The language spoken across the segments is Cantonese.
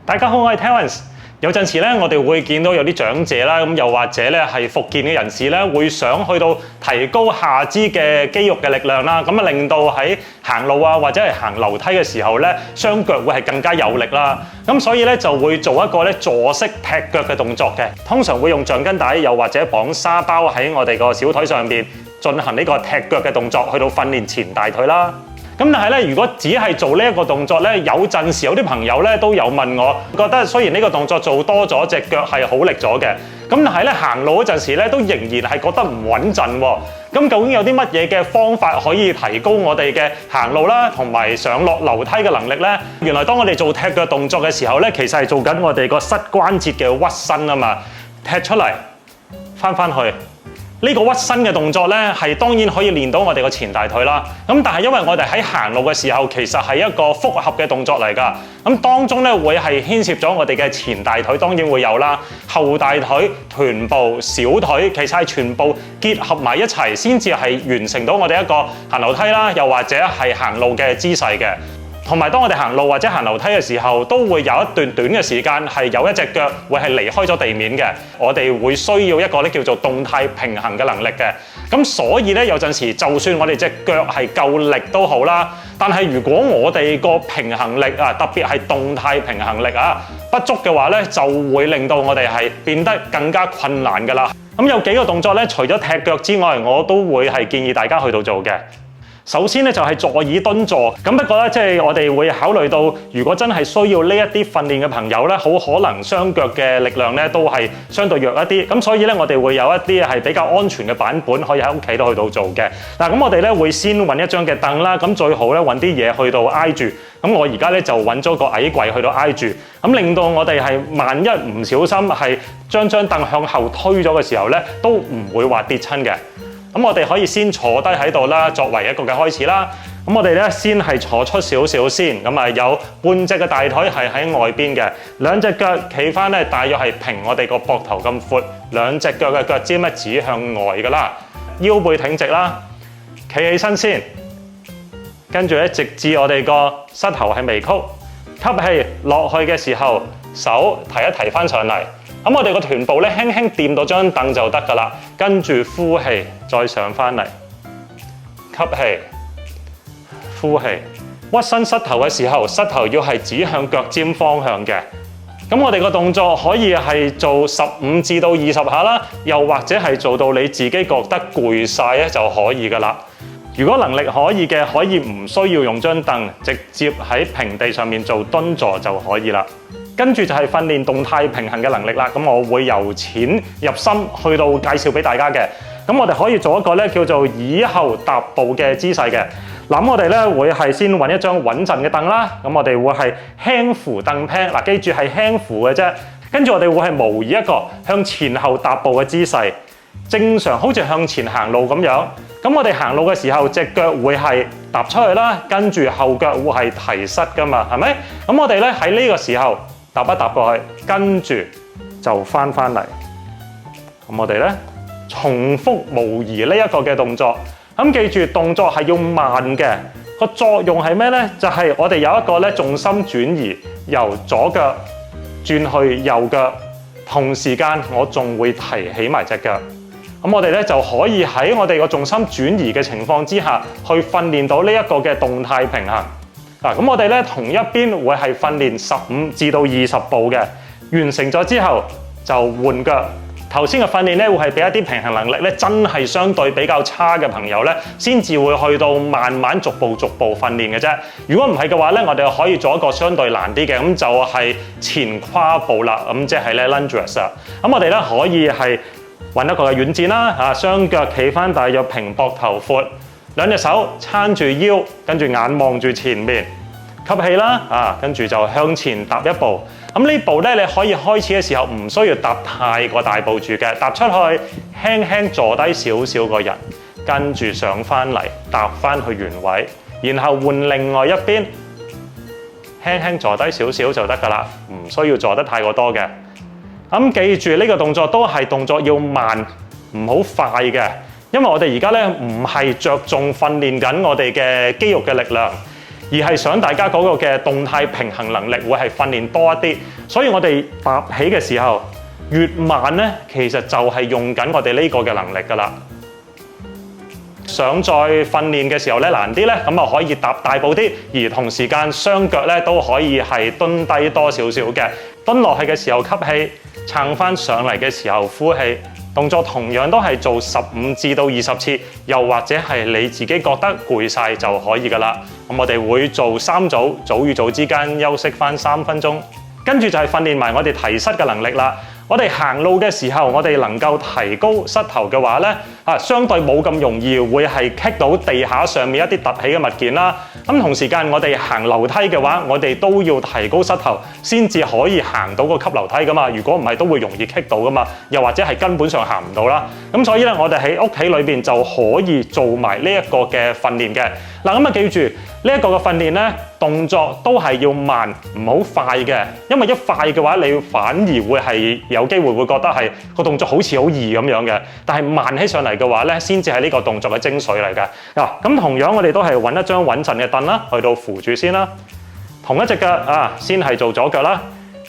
大家好，我係 Terence。有陣時咧，我哋會見到有啲長者啦，咁又或者咧係復健嘅人士咧，會想去到提高下肢嘅肌肉嘅力量啦，咁啊令到喺行路啊或者係行樓梯嘅時候咧，雙腳會係更加有力啦。咁所以咧就會做一個咧坐式踢腳嘅動作嘅，通常會用橡筋帶又或者綁沙包喺我哋個小腿上邊進行呢個踢腳嘅動作，去到訓練前大腿啦。咁但係咧，如果只係做呢一個動作咧，有陣時有啲朋友咧都有問我，覺得雖然呢個動作做多咗，隻腳係好力咗嘅，咁但係咧行路嗰陣時咧都仍然係覺得唔穩陣喎。咁究竟有啲乜嘢嘅方法可以提高我哋嘅行路啦，同埋上落樓梯嘅能力咧？原來當我哋做踢腳動作嘅時候咧，其實係做緊我哋個膝關節嘅屈伸啊嘛，踢出嚟，翻去。呢個屈伸嘅動作咧，係當然可以練到我哋個前大腿啦。咁但係因為我哋喺行路嘅時候，其實係一個複合嘅動作嚟㗎。咁當中咧會係牽涉咗我哋嘅前大腿，當然會有啦，後大腿、臀部、小腿，其實係全部結合埋一齊，先至係完成到我哋一個行樓梯啦，又或者係行路嘅姿勢嘅。同埋，當我哋行路或者行樓梯嘅時候，都會有一段短嘅時間係有一隻腳會係離開咗地面嘅。我哋會需要一個咧叫做動態平衡嘅能力嘅。咁所以咧，有陣時就算我哋隻腳係夠力都好啦，但係如果我哋個平衡力啊，特別係動態平衡力啊不足嘅話咧，就會令到我哋係變得更加困難㗎啦。咁有幾個動作咧，除咗踢腳之外，我都會係建議大家去到做嘅。首先咧就係座椅蹲坐，咁不過咧即係我哋會考慮到，如果真係需要呢一啲訓練嘅朋友咧，好可能雙腳嘅力量咧都係相對弱一啲，咁所以咧我哋會有一啲係比較安全嘅版本可以喺屋企度去到做嘅。嗱，咁我哋咧會先揾一張嘅凳啦，咁最好咧揾啲嘢去到挨住。咁我而家咧就揾咗個矮櫃去到挨住，咁令到我哋係萬一唔小心係將張凳向後推咗嘅時候咧，都唔會話跌親嘅。咁我哋可以先坐低喺度啦，作為一個嘅開始啦。咁我哋咧先係坐出少少先，咁啊有半隻嘅大腿係喺外邊嘅，兩隻腳企翻咧，大約係平我哋個膊頭咁闊，兩隻腳嘅腳尖咧指向外噶啦，腰背挺直啦，企起身先，跟住咧直至我哋個膝頭係微曲，吸氣落去嘅時候，手提一提翻上嚟。咁我哋個臀部咧輕輕掂到張凳就得㗎啦，跟住呼氣再上翻嚟，吸氣，呼氣，屈伸膝頭嘅時候，膝頭要係指向腳尖方向嘅。咁我哋個動作可以係做15至到20下啦，又或者係做到你自己覺得攰晒咧就可以㗎啦。如果能力可以嘅，可以唔需要用張凳，直接喺平地上面做蹲坐就可以啦。跟住就係訓練動態平衡嘅能力啦。咁我會由淺入深去到介紹俾大家嘅。咁我哋可以做一個咧叫做椅後踏步嘅姿勢嘅。嗱，我哋咧會係先揾一張穩陣嘅凳啦。咁我哋會係輕扶凳平。嗱，記住係輕扶嘅啫。跟住我哋會係模擬一個向前後踏步嘅姿勢，正常好似向前行路咁樣。咁我哋行路嘅時候，隻腳會係踏出去啦，跟住後腳會係提膝㗎嘛，係咪？咁我哋咧喺呢個時候，踏一踏過去，跟住就翻嚟。咁我哋咧重複模擬呢一個嘅動作。咁記住動作係要慢嘅。個作用係咩咧？就係我哋有一個咧重心轉移，由左腳轉去右腳，同時間我仲會提起埋隻腳。咁我哋咧就可以喺我哋個重心轉移嘅情況之下，去訓練到呢一個嘅動態平衡。嗱，咁我哋咧同一邊會係訓練15至到20步嘅，完成咗之後就換腳。頭先嘅訓練咧會係俾一啲平衡能力咧真係相對比較差嘅朋友咧，先至會去到慢慢逐步訓練嘅啫。如果唔係嘅話咧，我哋可以做一個相對難啲嘅，咁就係前跨步啦。咁即係咧 lunges 啊。咁我哋咧可以係揾一個嘅軟墊啦，雙腳企翻大約平膊頭闊。兩隻手撐住腰，跟住眼望住前面，吸氣啦，跟住就向前踏一步。咁呢步咧，你可以開始嘅時候唔需要踏太過大步住嘅，踏出去輕輕坐低少少個人，跟住上翻嚟，踏翻去原位，然後換另外一邊，輕輕坐低少少就得㗎啦，唔需要坐得太過多嘅。咁記住呢個動作都係動作要慢，唔好快嘅。因為我哋而家咧唔係着重訓練緊我哋嘅肌肉嘅力量，而而係想大家嗰個嘅動態平衡能力會係訓練多一啲。所以我哋踏起嘅時候越慢咧，其實就係用緊我哋呢個嘅能力㗎啦。想再訓練嘅時候咧難啲咧，咁啊可以踏大步啲，而同時間雙腳咧都可以係蹲低多少少嘅。蹲落去嘅時候吸氣，撐翻上嚟嘅時候呼氣。動作同樣都係做15至到20次，又或者係你自己覺得攰晒就可以㗎啦。咁我哋會做3組，組與組之間休息翻3分鐘，跟住就係訓練埋我哋提膝嘅能力啦。我哋行路嘅時候，我哋能夠提高膝頭嘅話咧，相對冇咁容易會係棘到地下上面一啲凸起嘅物件啦。咁同時間我哋行樓梯嘅話，我哋都要提高膝頭先至可以行到個級樓梯㗎嘛。如果唔係，都會容易棘到㗎嘛。又或者係根本上行唔到啦。咁所以咧，我哋喺屋企裏邊就可以做埋呢一個嘅訓練嘅。嗱，咁啊記住呢一個嘅訓練咧，動作都係要慢，唔好快嘅。因為一快嘅話，你反而會係有機會會覺得係個動作好似好易咁樣嘅。但係慢起上嚟嘅話咧，先至係呢個動作嘅精髓嚟嘅。嗱，咁同樣我哋都係揾一張穩陣嘅凳啦，去到扶住先啦。同一隻腳先係做左腳啦，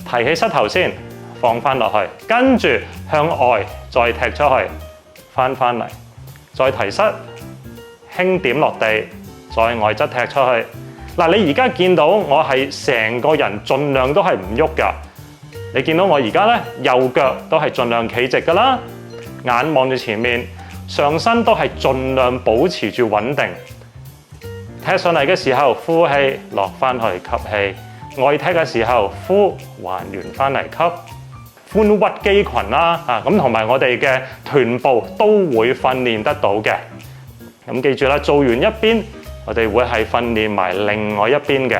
提起膝頭先，放翻落去，跟住向外再踢出去，翻嚟，再提膝，輕點落地。再外側踢出去。嗱，你而家見到我係成個人盡量都係唔喐㗎。你見到我而家咧，右腳都係盡量企直㗎啦，眼望住前面，上身都係盡量保持住穩定。踢上嚟嘅時候呼氣，落翻去吸氣；外踢嘅時候呼，還原翻嚟吸。髖屈肌群啦，咁同埋我哋嘅臀部都會訓練得到嘅。咁記住啦，做完一邊，我哋會係訓練埋另外一邊嘅。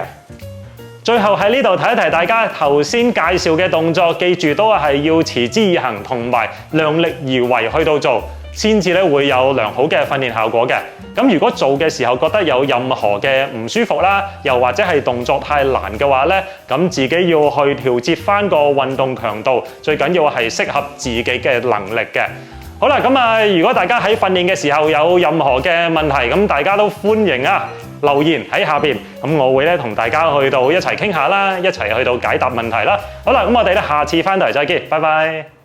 最後喺呢度提一提大家，頭先介紹嘅動作，記住都係要持之以恆同埋量力而為去到做，先至咧會有良好嘅訓練效果嘅。咁如果做嘅時候覺得有任何嘅唔舒服啦，又或者係動作太難嘅話咧，咁自己要去調節翻個運動強度，最緊要係適合自己嘅能力嘅。好啦，咁如果大家喺訓練嘅時候有任何嘅問題，咁大家都歡迎留言喺下邊，咁我會咧同大家去到一齊傾下啦，一齊去到解答問題啦。好啦，咁我哋咧下次翻嚟再見，拜拜。